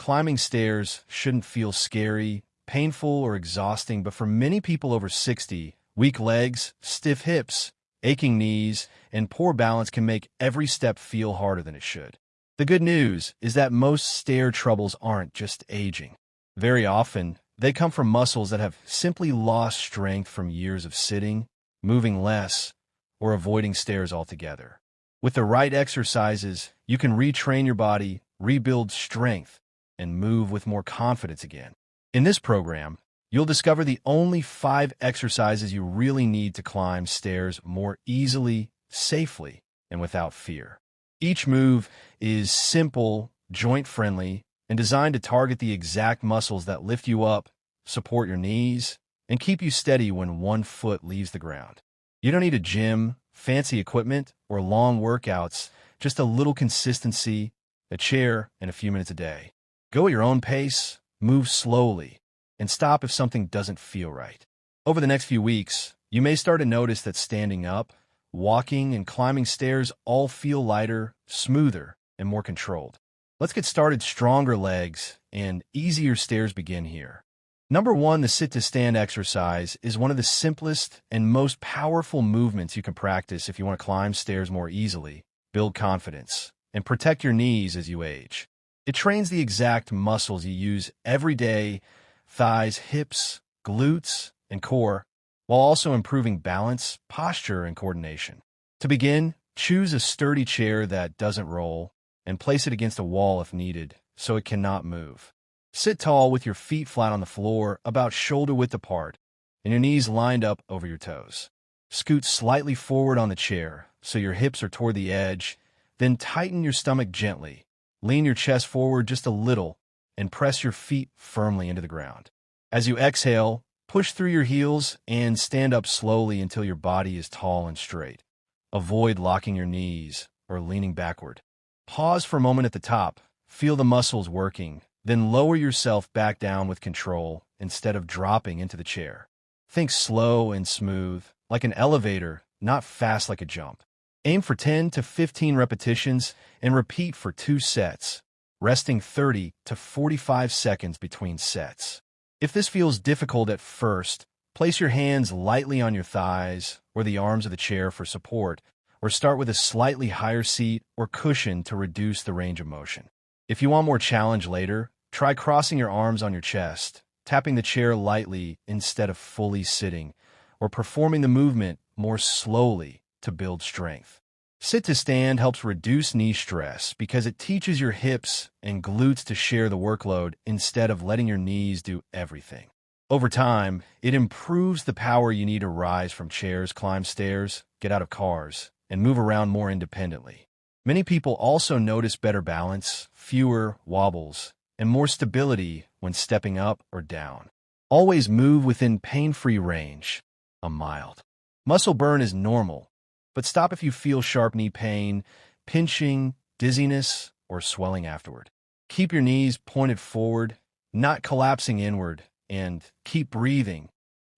climbing stairs shouldn't feel scary, painful, or exhausting, but for many people over 60, weak legs, stiff hips, aching knees, and poor balance can make every step feel harder than it should. The good news is that most stair troubles aren't just aging. Very often, they come from muscles that have simply lost strength from years of sitting, moving less, or avoiding stairs altogether. With the right exercises, you can retrain your body, rebuild strength, and move with more confidence again. In this program, you'll discover the only 5 exercises you really need to climb stairs more easily, safely, and without fear. Each move is simple, joint-friendly, and designed to target the exact muscles that lift you up, support your knees, and keep you steady when one foot leaves the ground. You don't need a gym, fancy equipment, or long workouts, just a little consistency, a chair, and a few minutes a day. Go at your own pace, move slowly, and stop if something doesn't feel right. Over the next few weeks, you may start to notice that standing up, walking, and climbing stairs all feel lighter, smoother, and more controlled. Let's get started. Stronger legs and easier stairs begin here. Number 1, the sit-to-stand exercise is one of the simplest and most powerful movements you can practice if you want to climb stairs more easily, build confidence, and protect your knees as you age. It trains the exact muscles you use every day: thighs, hips, glutes, and core, while also improving balance, posture, and coordination. To begin, choose a sturdy chair that doesn't roll and place it against a wall if needed, so it cannot move. Sit tall with your feet flat on the floor, about shoulder width apart, and your knees lined up over your toes. Scoot slightly forward on the chair so your hips are toward the edge, then tighten your stomach gently. Lean your chest forward just a little and press your feet firmly into the ground. As you exhale, push through your heels and stand up slowly until your body is tall and straight. Avoid locking your knees or leaning backward. Pause for a moment at the top. Feel the muscles working. Then lower yourself back down with control instead of dropping into the chair. Think slow and smooth, like an elevator, not fast like a jump. Aim for 10 to 15 repetitions and repeat for 2 sets, resting 30 to 45 seconds between sets. If this feels difficult at first, place your hands lightly on your thighs or the arms of the chair for support, or start with a slightly higher seat or cushion to reduce the range of motion. If you want more challenge later, try crossing your arms on your chest, tapping the chair lightly instead of fully sitting, or performing the movement more slowly to build strength. Sit to stand helps reduce knee stress because it teaches your hips and glutes to share the workload instead of letting your knees do everything. Over time, it improves the power you need to rise from chairs, climb stairs, get out of cars, and move around more independently. Many people also notice better balance, fewer wobbles, and more stability when stepping up or down. Always move within pain-free range. A mild muscle burn is normal, but stop if you feel sharp knee pain, pinching, dizziness, or swelling afterward. Keep your knees pointed forward, not collapsing inward, and keep breathing,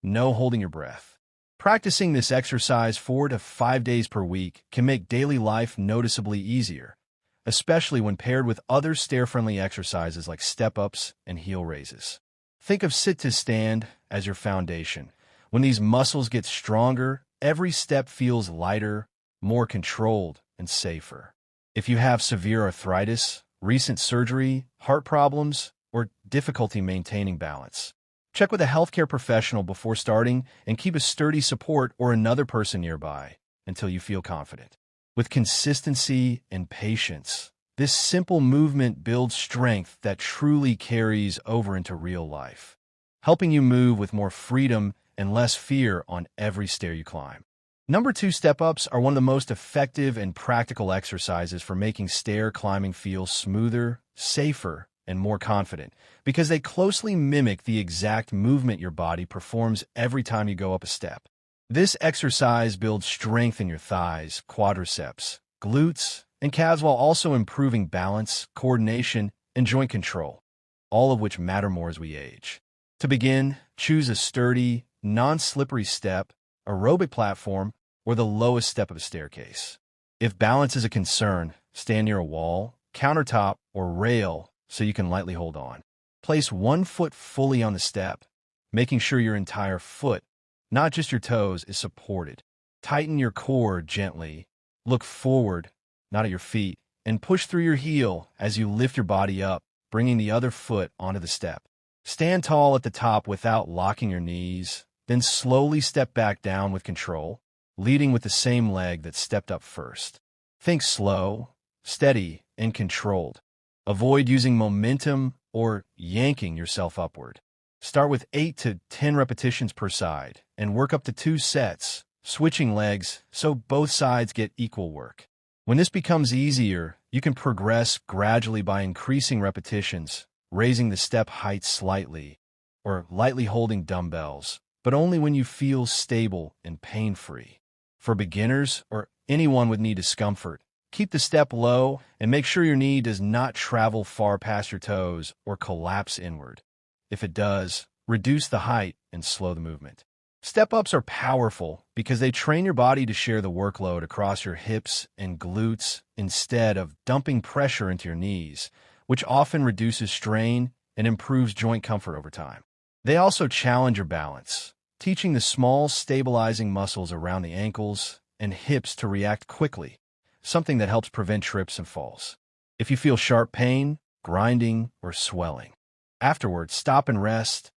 no holding your breath. Practicing this exercise 4 to 5 days per week can make daily life noticeably easier, especially when paired with other stair-friendly exercises like step-ups and heel raises. Think of sit-to-stand as your foundation. When these muscles get stronger, every step feels lighter, more controlled, and safer. If you have severe arthritis, recent surgery, heart problems, or difficulty maintaining balance, check with a healthcare professional before starting and keep a sturdy support or another person nearby until you feel confident. With consistency and patience, this simple movement builds strength that truly carries over into real life, helping you move with more freedom and less fear on every stair you climb. Number 2, step-ups are one of the most effective and practical exercises for making stair climbing feel smoother, safer, and more confident, because they closely mimic the exact movement your body performs every time you go up a step. This exercise builds strength in your thighs, quadriceps, glutes, and calves while also improving balance, coordination, and joint control, all of which matter more as we age. To begin, choose a sturdy, non-slippery step, aerobic platform, or the lowest step of a staircase. If balance is a concern, stand near a wall, countertop, or rail so you can lightly hold on. Place one foot fully on the step, making sure your entire foot, not just your toes, is supported. Tighten your core gently. Look forward, not at your feet, and push through your heel as you lift your body up, bringing the other foot onto the step. Stand tall at the top without locking your knees, then slowly step back down with control, leading with the same leg that stepped up first. Think slow, steady, and controlled. Avoid using momentum or yanking yourself upward. Start with 8 to 10 repetitions per side and work up to 2 sets, switching legs so both sides get equal work. When this becomes easier, you can progress gradually by increasing repetitions, raising the step height slightly, or lightly holding dumbbells, but only when you feel stable and pain-free. For beginners or anyone with knee discomfort, keep the step low and make sure your knee does not travel far past your toes or collapse inward. If it does, reduce the height and slow the movement. Step-ups are powerful because they train your body to share the workload across your hips and glutes instead of dumping pressure into your knees, which often reduces strain and improves joint comfort over time. They also challenge your balance, teaching the small stabilizing muscles around the ankles and hips to react quickly, something that helps prevent trips and falls. If you feel sharp pain, grinding, or swelling, afterward, stop and rest,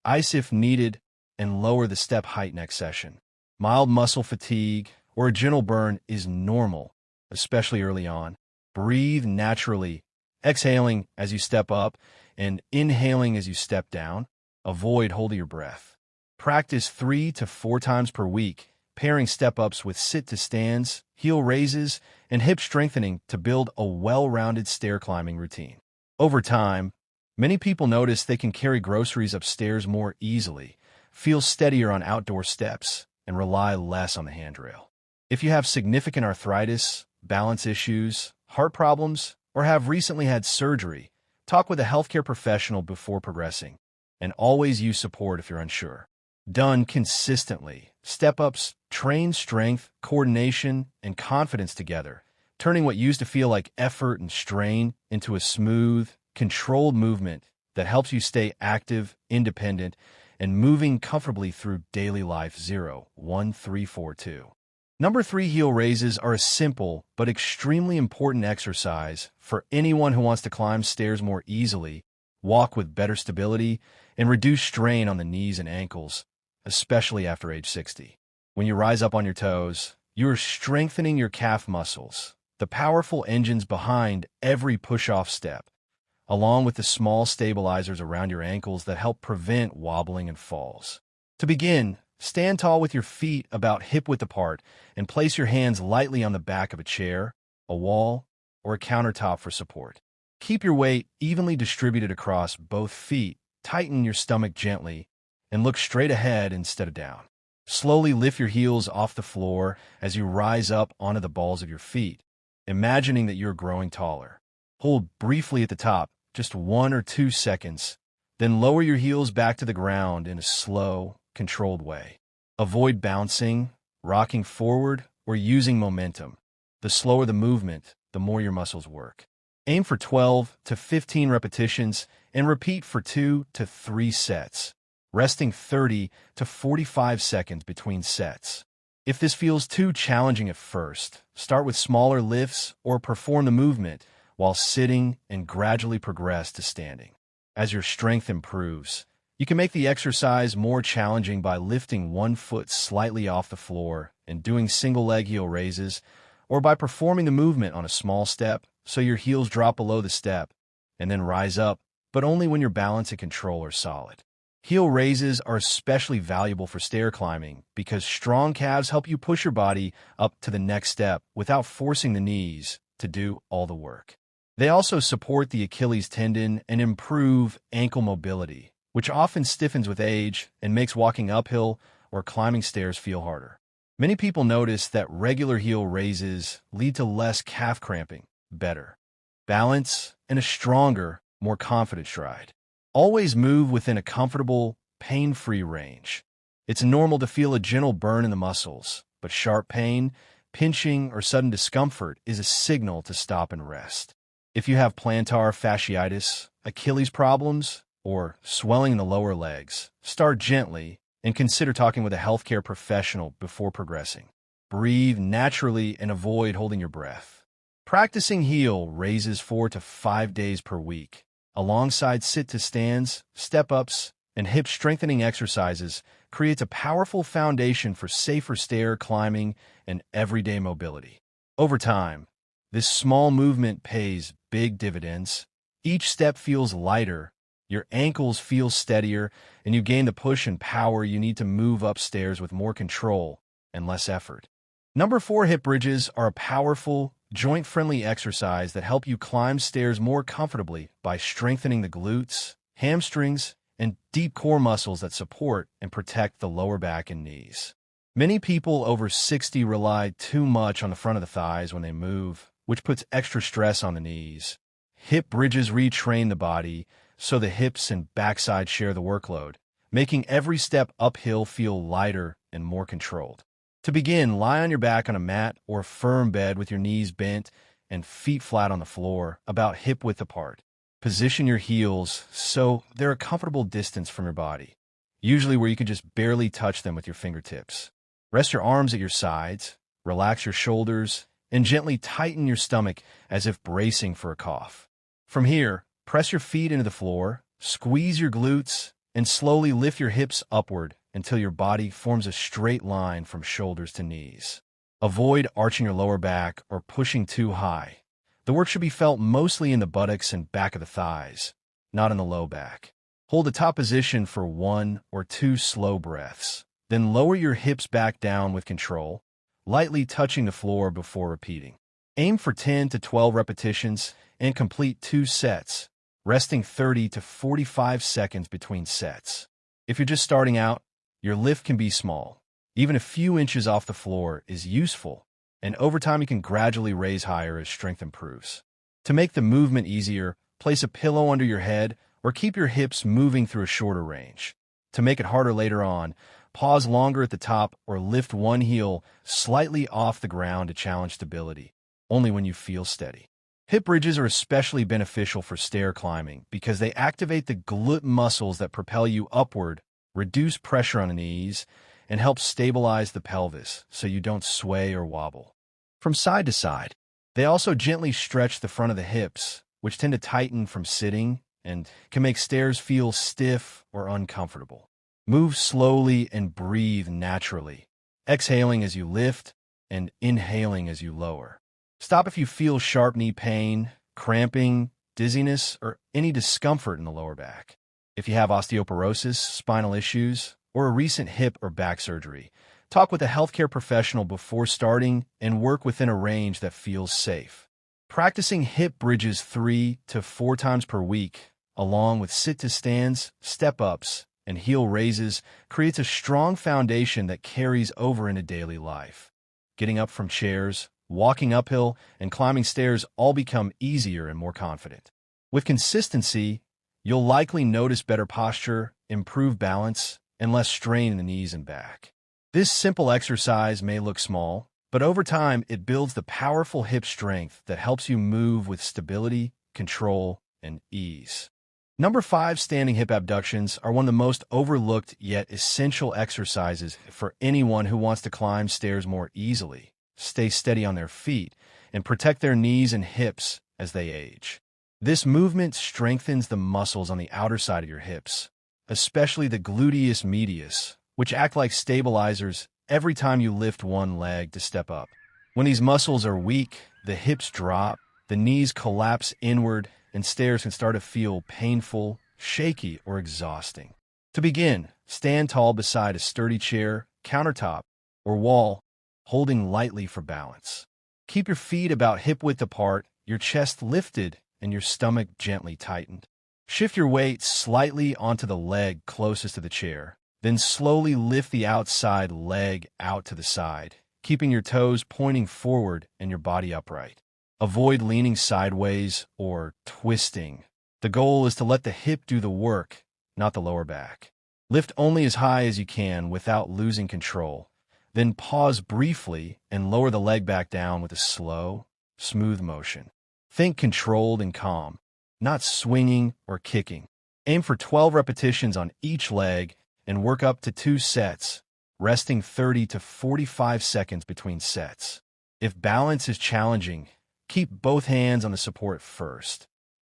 ice if needed, and lower the step height next session. Mild muscle fatigue or a gentle burn is normal, especially early on. Breathe naturally, exhaling as you step up and inhaling as you step down. Avoid holding your breath. Practice 3 to 4 times per week, pairing step-ups with sit-to-stands, heel raises, and hip strengthening to build a well-rounded stair climbing routine. Over time, many people notice they can carry groceries upstairs more easily, feel steadier on outdoor steps, and rely less on the handrail. If you have significant arthritis, balance issues, heart problems, or have recently had surgery, talk with a healthcare professional before progressing, and always use support if you're unsure. Done consistently, step-ups train strength, coordination, and confidence together, turning what used to feel like effort and strain into a smooth, controlled movement that helps you stay active, independent, and moving comfortably through daily life. 1, 3, 4, 2. Number 3, heel raises are a simple but extremely important exercise for anyone who wants to climb stairs more easily, walk with better stability, and reduce strain on the knees and ankles, especially after age 60. When you rise up on your toes, you are strengthening your calf muscles, the powerful engines behind every push-off step, along with the small stabilizers around your ankles that help prevent wobbling and falls. To begin, stand tall with your feet about hip-width apart and place your hands lightly on the back of a chair, a wall, or a countertop for support. Keep your weight evenly distributed across both feet, tighten your stomach gently, and look straight ahead instead of down. Slowly lift your heels off the floor as you rise up onto the balls of your feet, imagining that you're growing taller. Hold briefly at the top, just 1 or 2 seconds, then lower your heels back to the ground in a slow, controlled way. Avoid bouncing, rocking forward, or using momentum. The slower the movement, the more your muscles work. Aim for 12 to 15 repetitions and repeat for 2 to 3 sets, resting 30 to 45 seconds between sets. If this feels too challenging at first, start with smaller lifts or perform the movement while sitting and gradually progress to standing. As your strength improves, you can make the exercise more challenging by lifting one foot slightly off the floor and doing single leg heel raises, or by performing the movement on a small step so your heels drop below the step and then rise up, but only when your balance and control are solid. Heel raises are especially valuable for stair climbing because strong calves help you push your body up to the next step without forcing the knees to do all the work. They also support the Achilles tendon and improve ankle mobility, which often stiffens with age and makes walking uphill or climbing stairs feel harder. Many people notice that regular heel raises lead to less calf cramping, better balance, and a stronger, more confident stride. Always move within a comfortable, pain-free range. It's normal to feel a gentle burn in the muscles, but sharp pain, pinching, or sudden discomfort is a signal to stop and rest. If you have plantar fasciitis Achilles problems, or swelling in the lower legs, start gently and consider talking with a healthcare professional before progressing. Breathe naturally and avoid holding your breath. Practicing heel raises 4 to 5 days per week, alongside sit-to-stands, step-ups, and hip strengthening exercises, creates a powerful foundation for safer stair climbing and everyday mobility. Over time, this small movement pays big dividends. Each step feels lighter, your ankles feel steadier, and you gain the push and power you need to move upstairs with more control and less effort. Number 4, hip bridges are a powerful, joint-friendly exercise that help you climb stairs more comfortably by strengthening the glutes, hamstrings, and deep core muscles that support and protect the lower back and knees. Many people over 60 rely too much on the front of the thighs when they move, which puts extra stress on the knees. Hip bridges retrain the body so the hips and backside share the workload, making every step uphill feel lighter and more controlled. To begin, lie on your back on a mat or firm bed with your knees bent and feet flat on the floor, about hip-width apart. Position your heels so they're a comfortable distance from your body, usually where you can just barely touch them with your fingertips. Rest your arms at your sides, relax your shoulders, and gently tighten your stomach as if bracing for a cough. From here, press your feet into the floor, squeeze your glutes, and slowly lift your hips upward until your body forms a straight line from shoulders to knees. Avoid arching your lower back or pushing too high. The work should be felt mostly in the buttocks and back of the thighs, not in the low back. Hold the top position for 1 or 2 slow breaths. Then lower your hips back down with control, lightly touching the floor before repeating. Aim for 10 to 12 repetitions and complete 2 sets, resting 30 to 45 seconds between sets. If you're just starting out, your lift can be small. Even a few inches off the floor is useful, and over time you can gradually raise higher as strength improves. To make the movement easier, place a pillow under your head or keep your hips moving through a shorter range. To make it harder later on, pause longer at the top or lift one heel slightly off the ground to challenge stability, only when you feel steady. Hip bridges are especially beneficial for stair climbing because they activate the glute muscles that propel you upward, reduce pressure on the knees, and help stabilize the pelvis so you don't sway or wobble from side to side. They also gently stretch the front of the hips, which tend to tighten from sitting and can make stairs feel stiff or uncomfortable. Move slowly and breathe naturally, exhaling as you lift and inhaling as you lower. Stop if you feel sharp knee pain, cramping, dizziness, or any discomfort in the lower back. If you have osteoporosis, spinal issues, or a recent hip or back surgery, talk with a healthcare professional before starting and work within a range that feels safe. Practicing hip bridges 3 to 4 times per week, along with sit-to-stands, step-ups, and heel raises, creates a strong foundation that carries over into daily life. Getting up from chairs, walking uphill, and climbing stairs all become easier and more confident. With consistency, you'll likely notice better posture, improved balance, and less strain in the knees and back. This simple exercise may look small, but over time it builds the powerful hip strength that helps you move with stability, control, and ease. Number 5, standing hip abductions are one of the most overlooked yet essential exercises for anyone who wants to climb stairs more easily, stay steady on their feet, and protect their knees and hips as they age. This movement strengthens the muscles on the outer side of your hips, especially the gluteus medius, which act like stabilizers every time you lift one leg to step up. When these muscles are weak, the hips drop, the knees collapse inward, and stairs can start to feel painful, shaky, or exhausting. To begin, stand tall beside a sturdy chair, countertop, or wall, holding lightly for balance. Keep your feet about hip-width apart, your chest lifted, and your stomach gently tightened. Shift your weight slightly onto the leg closest to the chair, then slowly lift the outside leg out to the side, keeping your toes pointing forward and your body upright. Avoid leaning sideways or twisting. The goal is to let the hip do the work, not the lower back. Lift only as high as you can without losing control. Then pause briefly and lower the leg back down with a slow, smooth motion. Think controlled and calm. not swinging or kicking. Aim for 12 repetitions on each leg and work up to 2 sets, resting 30 to 45 seconds between sets. If balance is challenging, keep both hands on the support first.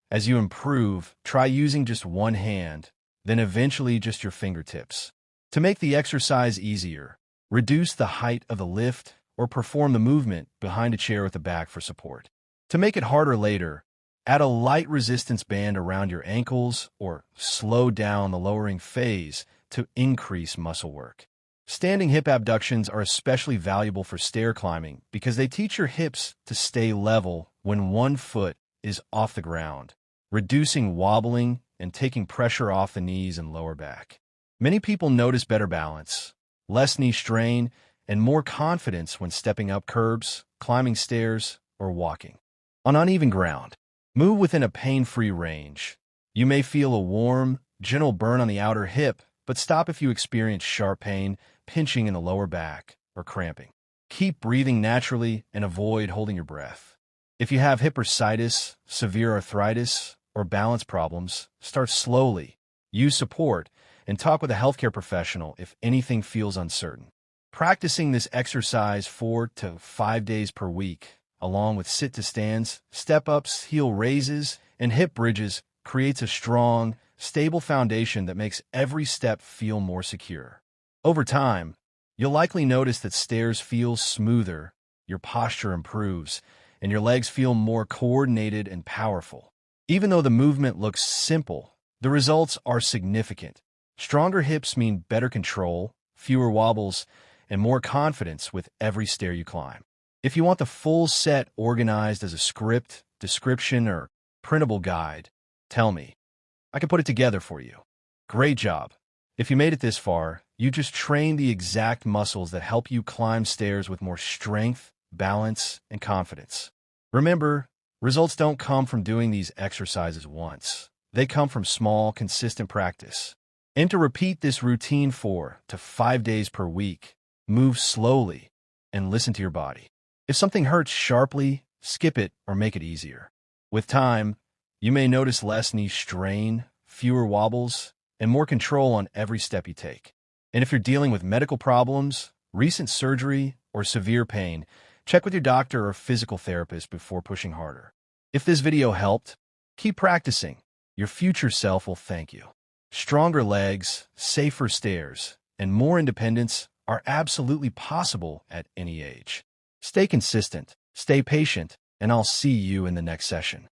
As you improve, try using just one hand, then eventually just your fingertips. To make the exercise easier, reduce the height of the lift or perform the movement behind a chair with the back for support. To make it harder later, add a light resistance band around your ankles or slow down the lowering phase to increase muscle work. Standing hip abductions are especially valuable for stair climbing because they teach your hips to stay level when one foot is off the ground, reducing wobbling and taking pressure off the knees and lower back. Many people notice better balance, less knee strain, and more confidence when stepping up curbs, climbing stairs, or walking. On uneven ground, move within a pain-free range. You may feel a warm, gentle burn on the outer hip, but stop if you experience sharp pain, pinching in the lower back, or cramping. Keep breathing naturally and avoid holding your breath. If you have hip bursitis, severe arthritis, or balance problems, start slowly, use support, and talk with a healthcare professional if anything feels uncertain. Practicing this exercise 4 to 5 days per week, along with sit-to-stands, step-ups, heel raises, and hip bridges, creates a strong, stable foundation that makes every step feel more secure. Over time, you'll likely notice that stairs feel smoother, your posture improves, and your legs feel more coordinated and powerful. Even though the movement looks simple, the results are significant. Stronger hips mean better control, fewer wobbles, and more confidence with every stair you climb. If you want the full set organized as a script, description, or printable guide, tell me. I can put it together for you. Great job. If you made it this far, you just trained the exact muscles that help you climb stairs with more strength, balance, and confidence. Remember, results don't come from doing these exercises once. They come from small, consistent practice. And to repeat this routine 4 to 5 days per week, move slowly and listen to your body. If something hurts sharply, skip it or make it easier. With time, you may notice less knee strain, fewer wobbles, and more control on every step you take. And if you're dealing with medical problems, recent surgery, or severe pain, check with your doctor or physical therapist before pushing harder. If this video helped, keep practicing. Your future self will thank you. Stronger legs, safer stairs, and more independence are absolutely possible at any age. Stay consistent, stay patient, and I'll see you in the next session.